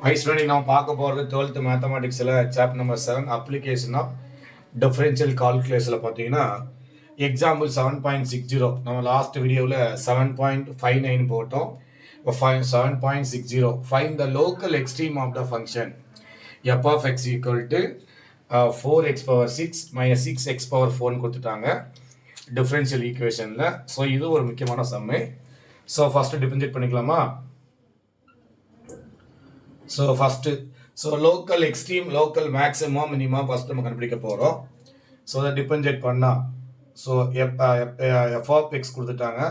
Hi student, now பார்க்க போறது 12th மேத்தமேட்டிக்ஸ்ல chapter number 7 application of differential கால்குலஸ்ல பாத்தீங்கன்னா எக்ஸாம்பிள் 7.60 நம்ம லாஸ்ட் வீடியோல 7.59 போட்டோம். இப்போ 7.60 find the local extreme of the function f of x equal to 4x power 6 minus 6x power 4 னு கொடுத்துட்டாங்க டிஃபரன்ஷியல் ஈக்குவேஷன்ல. ஸோ இது ஒரு முக்கியமான சம்மை. ஸோ ஃபர்ஸ்ட் டிஃபரன்ஷியேட் பண்ணிக்கலாமா? So first, local extreme, local maximum, minimum first நம்ம கண்டுபிடிக்க போறோம். So அதை differentiate பண்ணா, so f of x கொடுத்துட்டாங்க.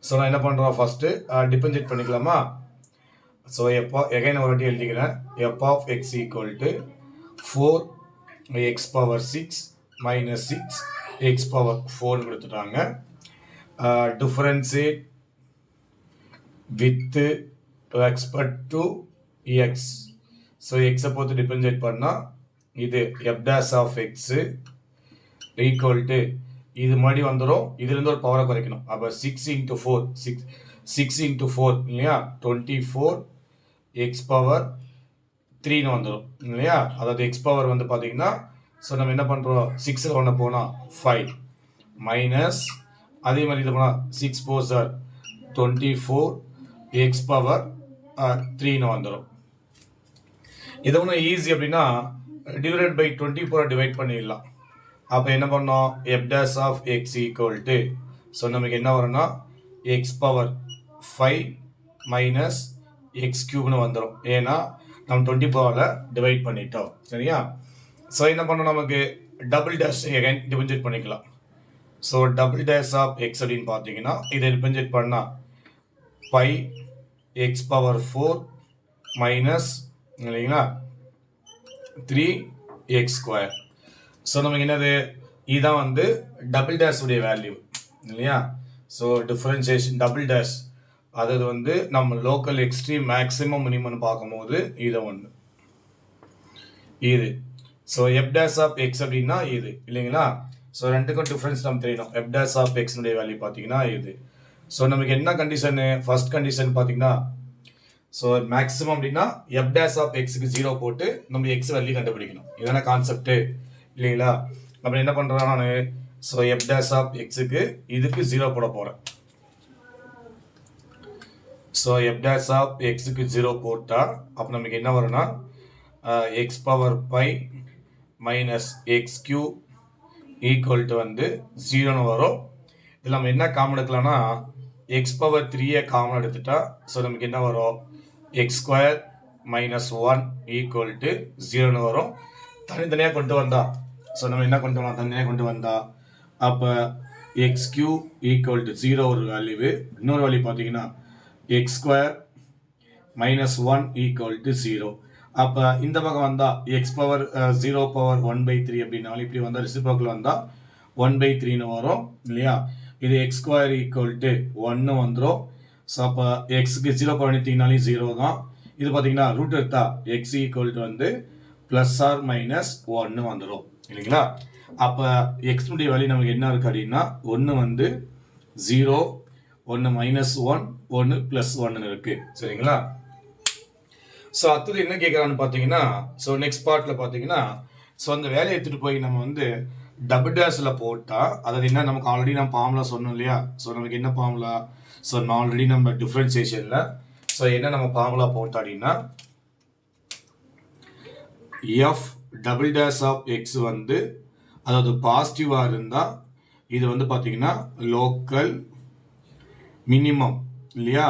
So நான் என்ன பண்றோம் first differentiate பண்ணிக்கலாமா? So again ஒரு வாட்டி எழுதிக்கிறேன். f of x equal to 4x power 6 minus 6x power 4 கொடுத்துட்டாங்க. Differentiate with respect to x. So x பொறுத்து டிஃபரன்ஷியேட் பண்ணா இது f dash of x equal to இது மாதிரி வந்துரும். இதுல இருந்து ஒரு பவரை குறைக்கணும். அப்ப 6 into 4 6 into 4 இல்லையா 24 x power 3 னு வந்துரும் இல்லையா. அதாவது x பவர் வந்து பாத்தீங்கன்னா சோ நம்ம என்ன பண்றோம் 6 ல 1 போனா 5 மைனஸ் அதே மாதிரி இது போனா 6 4 are 24 x power 3 னு வந்துரும். இது ஒன்றும் ஈஸி அப்படின்னா டிவைடட் பை 24 டிவைட் பண்ணிடலாம். அப்போ என்ன பண்ணோம் f dash of x equal to so நமக்கு என்ன வரும்னா x பவர் 5 மைனஸ் எக்ஸ் கியூப்னு வந்துடும். ஏன்னா நம்ம 24ல டிவைட் பண்ணிட்டோம் சரியா. ஸோ என்ன பண்ணோம் நமக்கு டபுள் டேஷ் எகைன் டிஃபரன்ஷியேட் பண்ணிக்கலாம். So double dash of x அப்படின்னு பார்த்தீங்கன்னா இதை டிஃபரன்ஷியேட் பண்ணால் 5x பவர் 4 மைனஸ் இல்லைங்களா 3x ஸ்கொயர். ஸோ நமக்கு என்னது இதுதான் வந்து டபுள் டேஷ் உடைய வேல்யூ இல்லையா. ஸோ டிஃபரன்சியேஷன் டபுள் டேஷ் அதாவது வந்து நம்ம லோக்கல் எக்ஸ்ட்ரீம் மேக்ஸிமம் மினிமம் பார்க்கும்போது இதை ஒன்று இது. So f dash of x அப்படின்னா இது இல்லைங்களா. ஸோ ரெண்டுக்கும் டிஃபரன்ஸ் நம்ம தெரியணும். எஃப் டேஷ் ஆஃப் எக்ஸ்னுடைய வேல்யூ பார்த்தீங்கன்னா இது. ஸோ நமக்கு என்ன கண்டிஷனு ஃபர்ஸ்ட் கண்டிஷன் பார்த்தீங்கன்னா ஸோ மேக்ஸிமம் அப்படின்னா எஃப் டேஷ் ஆஃப் எக்ஸுக்கு 0 போட்டு நம்ம எக்ஸ் வேல்யூ கண்டுபிடிக்கணும். இதான கான்செப்ட் இல்லைங்களா. அப்படி என்ன பண்றேன் நான் ஸோ எஃப் டேஷ் ஆஃப் எக்ஸுக்கு இதுக்கு 0 போட போறேன். ஸோ எஃப் டேஷ் ஆஃப் எக்ஸுக்கு 0 போட்டா அப்போ நமக்கு என்ன வரும்னா x power 5 minus x cube equal to வந்து 0ன்னு வரும். இதில் நம்ம என்ன காமன் எடுக்கலாம்னா எக்ஸ் பவர் 3 காமன் எடுத்துட்டா ஸோ நமக்கு என்ன வரும் x square minus 1 equal to 0ன்னு வரும். தனித்தனியாக கொண்டு வந்தா ஸோ நம்ம என்ன கொண்டு வரலாம் தனியாக கொண்டு வந்தா அப்போ எக்ஸ் கியூ ஈக்குவல் டு 0 ஒரு வேல்யூ. இன்னொரு வேல்யூ பார்த்தீங்கன்னா X square minus 1 equal to 0. அப்போ இந்த பக்கம் வந்தா எக்ஸ் பவர் 0 பவர் 1/3 அப்படின்னாலும் இப்படி வந்தால் ரெசிப்ரோக்கல் வந்தால் 1/3ன்னு வரும் இல்லையா. இது எக்ஸ் ஸ்கொயர் ஈக்குவல் டு 1 வந்துடும். ஸோ அப்போ எக்ஸுக்கு 0 பண்ணிட்டீங்கனாலும் 0 தான். இது பார்த்தீங்கன்னா ரூட் எடுத்தா எக்ஸ் ஈக்குவல் டு வந்து பிளஸ் ஆர் மைனஸ் 1 வந்துடும் இல்லைங்களா. அப்போ எக்ஸ்னுடைய வேல்யூ நமக்கு என்ன இருக்கு அப்படின்னா 1 வந்து 0 1 மைனஸ் 1 1 பிளஸ் 1 இருக்கு சரிங்களா. ஸோ அடுத்தது என்ன கேட்குறான்னு பார்த்தீங்கன்னா ஸோ நெக்ஸ்ட் பார்ட்டில் பார்த்தீங்கன்னா ஸோ அந்த வேலையை எடுத்துகிட்டு போய் நம்ம வந்து டபுள் டேஷில் போட்டால் அதாவது என்ன நமக்கு ஆல்ரெடி நம்ம ஃபார்முலா சொன்னோம் இல்லையா. ஸோ நமக்கு என்ன ஃபார்முலா ஸோ ஆல்ரெடி நம்ம டிஃபரன்சியேஷனில் ஸோ என்ன நம்ம ஃபார்முலா போட்டோம் அப்படின்னா f double dash of x வந்து அதாவது பாசிட்டிவாக இருந்தால் இது வந்து பார்த்தீங்கன்னா லோக்கல் மினிமம் இல்லையா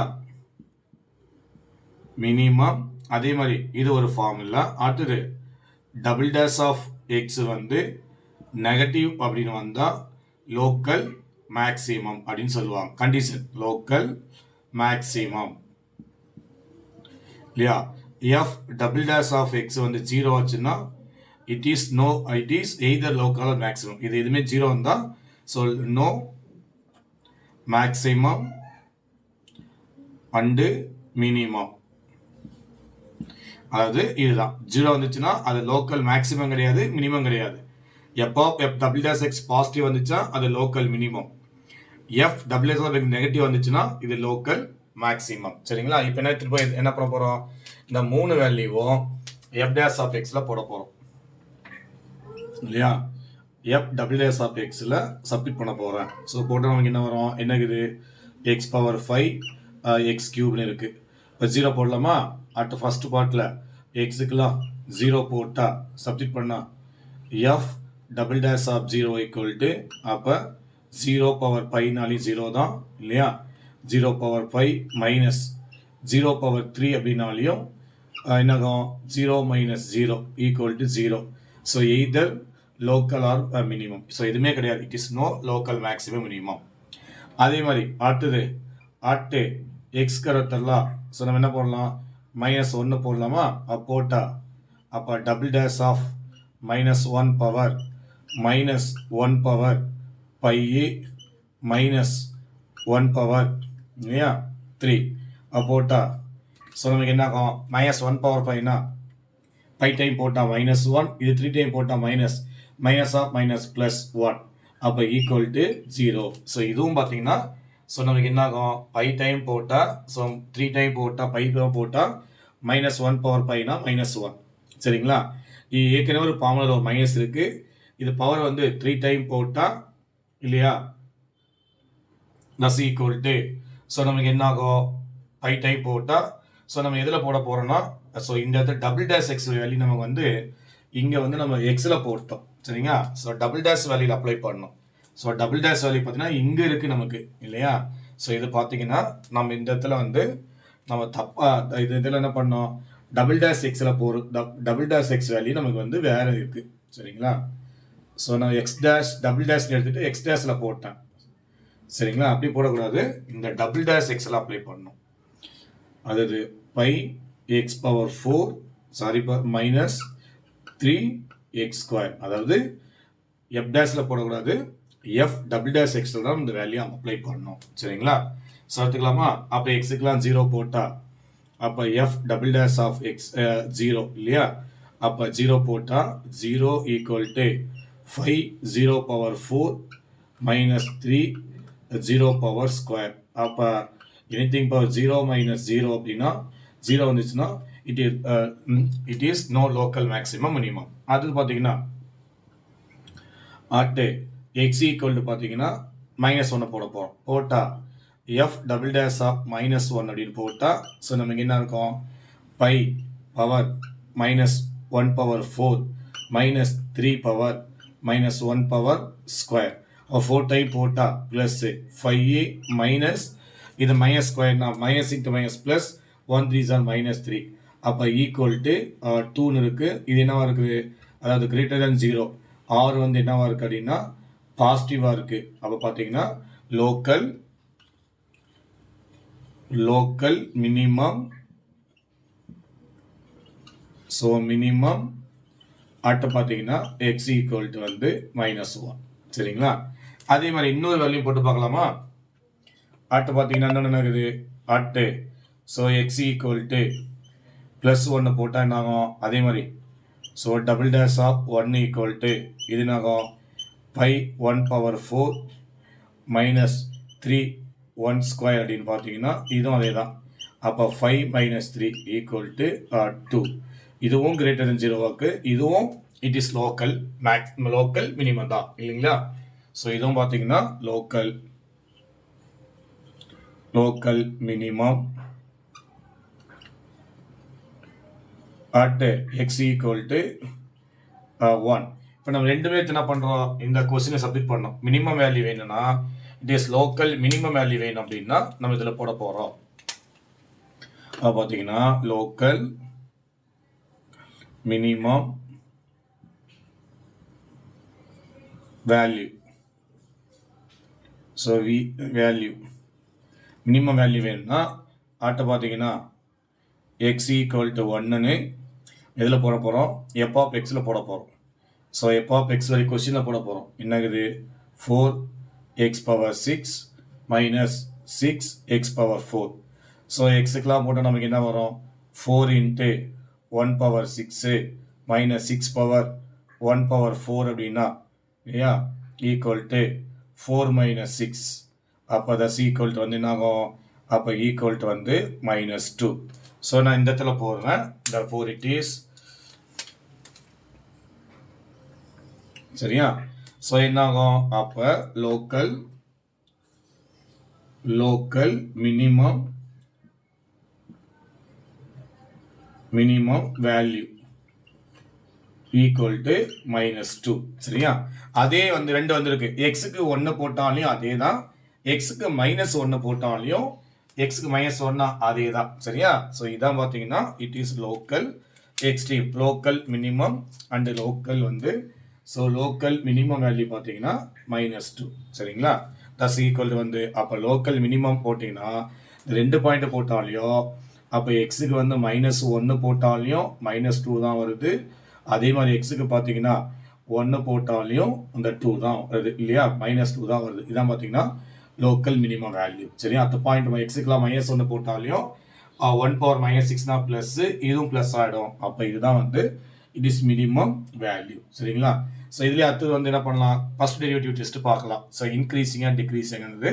மினிமம். அதே மாதிரி இது ஒரு ஃபார்முலா. அடுத்தது டபுள் டேஷ் ஆஃப் எக்ஸ் வந்து நெகட்டிவ் அப்படின்னு வந்தால் லோக்கல் மேக்ஸிமம் அப்படின்னு சொல்லுவாங்க. கண்டிஷன் லோக்கல் மேக்ஸிமம் இல்லையா. F double dash of x வந்து 0 ஆச்சுன்னா it is either local or maximum. இது எதுவுமே 0 வந்தால் so no maximum and minimum. அதாவது இதுதான் 0 வந்துச்சுன்னா அது லோக்கல் மேக்ஸிமம் கிடையாது மினிமம் கிடையாது. F double dash x positive வந்துச்சுன்னா அது local minimum. F double dash x negative வந்துச்சுன்னா இது லோக்கல் மேக்ஸிமம். சரிங்களா? இப்போ என்ன திரும்ப என்ன பண்ண போகிறோம்? இந்த 3 வேல்யூவும் எஃப் டேஷ் ஆஃப் எக்ஸில் போட போகிறோம் இல்லையா? எஃப் டபுள் டேஷ் ஆஃப் எக்ஸில் சப்மிட் பண்ண போகிறேன். ஸோ போட்டால் நமக்கு என்ன வரும்? என்னக்குது? எக்ஸ் பவர் 5 எக்ஸ் கியூப்னு இருக்குது. இப்போ 0 போடலாமா? அட் ஃபர்ஸ்ட் பார்ட்டில் எக்ஸுக்கெல்லாம் 0 போட்டால் சப்மிட் பண்ணால் f double dash of 0 equal to அப்போ 0 பவர் 5நாலே 0 தான் இல்லையா? 0 பவர் 5 மைனஸ் 0 பவர் 3 அப்படின்னாலையும் என்னகும்? 0 minus 0 equal to 0. So either local or minimum. So எதுவுமே கிடையாது. It is no local maximum minimum. அதே மாதிரி அடுத்து எக்ஸ் கரத்தரலாம். ஸோ நம்ம என்ன போடலாம்? -1 போடலாமா? போட்டா அப்போ double dash of -1 power -1 power பைஏ -1 பவர் இல்லையா 3 போட்டா. ஸோ நமக்கு என்ன ஆகும்? -1 பவர் 5னா 5 டைம் போட்டால் -1, இது 3 டைம் போட்டால் மைனஸ் ஆஃப் மைனஸ் ப்ளஸ் 1 அப்போ ஈக்குவல் டு 0. ஸோ இதுவும் பார்த்தீங்கன்னா ஸோ நமக்கு என்ன ஆகும்? 5 டைம் போட்டால் ஸோ 3 டைம் போட்டால் 5 போட்டால் -1 பவர் 5னா -1. சரிங்களா? இது ஏற்கனவே ஒரு ஃபார்முலா ஒரு மைனஸ் இருக்குது. இது பவர் வந்து 3 டைம் போட்டால் இல்லையா தஸ் ஈக்குவல் டு. ஸோ நமக்கு என்ன ஆகும்? 5 டைம் போட்டால் ஸோ நம்ம எதில் போட போகிறோம்னா ஸோ இந்த இடத்துல டபுள் டேஷ் எக்ஸ் வேல்யூ நமக்கு வந்து இங்கே வந்து நம்ம எக்ஸில் போட்டோம். சரிங்களா? ஸோ டபுள் டேஷ் வேல்யூவில் அப்ளை பண்ணணும். ஸோ டபுள் டேஷ் வேல்யூ பார்த்தீங்கன்னா இங்கே இருக்குது நமக்கு இல்லையா? ஸோ இது பார்த்தீங்கன்னா நம்ம இந்த இடத்துல வந்து நம்ம தப்பாக இதில் என்ன பண்ணோம்? டபுள் டேஷ் எக்ஸில் டபுள் டேஷ் எக்ஸ் வேல்யூ நமக்கு வந்து வேறு இருக்குது. சரிங்களா? ஸோ நான் எக்ஸ் டேஷ் டபுள் டேஷ் எடுத்துகிட்டு எக்ஸ் டேஷில் போட்டேன். சரிங்களா? அப்படி போடக்கூடாது. இந்த டபுள் டேஷ் எக்ஸில் அப்ளை பண்ணணும். அதாவது பை x power 4 sorry minus 3x square. அதாவது எஃப் டேஷில் போடக்கூடாது. எஃப் டபுள் டேஷ் எக்ஸில் தான் இந்த வேல்யூ அப்ளை பண்ணணும். சரிங்களா? ஸோ எடுத்துக்கலாமா? அப்போ எக்ஸுக்கெலாம் 0 போட்டால் அப்போ f double dash of x 0 இல்லையா? அப்போ 0 போட்டால் 0 equal to 5 0 power 4 minus 3 0 power square. அப்போ எனிதிங் பவர் 0 மைனஸ் 0 அப்படின்னா 0 வந்துச்சுன்னா it is no local maximum minimum. அது பார்த்தீங்கன்னா அட் எக்ஸ் ஈக்குவல் டு பார்த்தீங்கன்னா -1 போட போகிறோம். போட்டால் எஃப் டபுள் டேஷ் ஆஃப் -1 அப்படின்னு போட்டால் ஸோ நமக்கு என்ன இருக்கும்? பை power -1 power 4 -3 power -1 power square. 4 time போட்டால் ப்ளஸ் 5a மைனஸ் இது மைனஸ் ஸ்கொயர்னா minus into minus plus 1 3 or -3 அப்போ ஈக்குவல் டு 2ன்னு இருக்குது. இது என்னவா இருக்குது? அதாவது கிரேட்டர் தேன் 0. ஆர் வந்து என்னவா இருக்குது அப்படின்னா பாசிட்டிவாக இருக்குது. அப்போ பார்த்தீங்கன்னா local minimum. So minimum at பார்த்தீங்கன்னா எக்ஸ் ஈக்குவல் டு வந்து -1. சரிங்களா? அதே மாதிரி இன்னொரு வேல்யூ போட்டு பார்க்கலாமா? அட்டு பார்த்தீங்கன்னா என்ன இருக்குது? At so x equal to +1 போட்டால் என்ன ஆகும்? அதே மாதிரி so double dash of 1 equal to இது என்ன ஆகும்? பை 1 பவர் 4 மைனஸ் 3 1 ஸ்கொயர் அப்படின்னு பார்த்தீங்கன்னா இதுவும் அதே தான். அப்போ 5 மைனஸ் 3 ஈக்குவல் டு 2. இதுவும் கிரேட்டர் தென் 0வாக்கு. இதுவும் இட் இஸ் லோக்கல் மினிமம் தான் இல்லைங்களா? ஸோ இதுவும் பார்த்தீங்கன்னா local minimum at x equal to 1. இப்போ நம்ம ரெண்டுமே என்ன பண்ணுறோம்? இந்த கொஸ்டினை சப்மிட் பண்ணோம். மினிமம் வேல்யூ வேணும்னா it is local minimum value வேணும் அப்படின்னா நம்ம இதில் போட போகிறோம். பார்த்தீங்கன்னா local minimum value. So value minimum value வேணும்னா ஆட்ட பார்த்தீங்கன்னா x ஈக்குவல் டு 1ன்னு எதில் போட போகிறோம்? எஃப் ஆஃப் எக்ஸில் போட போகிறோம். ஸோ எஃப் ஆஃப் எக்ஸ் வரை கொஸ்டினில் போட போகிறோம். என்னங்குது? 4x power 6 minus 6x power 4. So எக்ஸுக்கெலாம் போட்டால் நமக்கு என்ன வரும்? 4 into 1 power 6 minus 6 power 1 power 4 அப்படின்னா இல்லையா ஈக்குவல் டு 4 மைனஸ் 6. அப்போ தஸ் ஈக்குவல் டு வந்து என்ன ஆகும்? அப்போ ஈக்குவல் டு வந்து -2. ஸோ நான் இந்த இடத்துல போடுறேன். therefore it is சரியா. ஸோ என்ன ஆகும், அப்போ local minimum value equal to -2 சரியா. அதே வந்து 2 வந்திருக்கு. எக்ஸுக்கு 1 போட்டாலையும் அதே தான், எக்ஸுக்கு -1 போட்டாலையும் எக்ஸுக்கு -1 அதே தான் சரியா. ஸோ இதான் பார்த்தீங்கன்னா it is local extreme, local minimum and local வந்து, ஸோ லோக்கல் மினிமம் வேல்யூ பார்த்தீங்கன்னா -2 சரிங்களா. தஸ் ஈக்குவல் வந்து அப்போ லோக்கல் மினிமம் போட்டிங்கன்னா 2 பாயிண்ட் போட்டாலையும் அப்போ எக்ஸுக்கு வந்து -1 போட்டாலையும் -2 தான் வருது. அதே மாதிரி எக்ஸுக்கு பார்த்தீங்கன்னா 1 போட்டாலையும் அந்த 2 தான் வருது இல்லையா, -2 தான் வருது. இதான் பார்த்தீங்கன்னா லோக்கல் மினிமம் வேல்யூ சரியா. அந்த பாயிண்ட் எக்ஸுக்குலாம் -1 போட்டாலையும் 1 பவர் -6னா ப்ளஸ், இதுவும் ப்ளஸ் ஆகிடும். அப்போ இதுதான் வந்து இட் இஸ் மினிமம் வேல்யூ சரிங்களா. ஸோ இதுலேயே அடுத்தது வந்து என்ன பண்ணலாம், ஃபர்ஸ்ட் டெரிவேட்டிவ் டெஸ்ட் பார்க்கலாம். ஸோ இன்க்ரீசிங் அண்ட் டிக்ரீசிங்கிறது,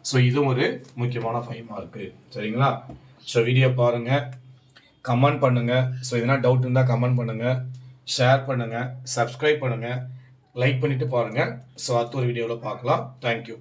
ஸோ இதுவும் ஒரு முக்கியமான 5 மார்க்கு சரிங்களா. ஸோ வீடியோ பாருங்கள், கமெண்ட் பண்ணுங்கள். ஸோ எதனா டவுட் இருந்தால் கமெண்ட் பண்ணுங்கள், ஷேர் பண்ணுங்கள், சப்ஸ்கிரைப் பண்ணுங்கள், லைக் பண்ணிவிட்டு பாருங்கள். ஸோ அடுத்த ஒரு வீடியோவில் பார்க்கலாம். தேங்க்யூ.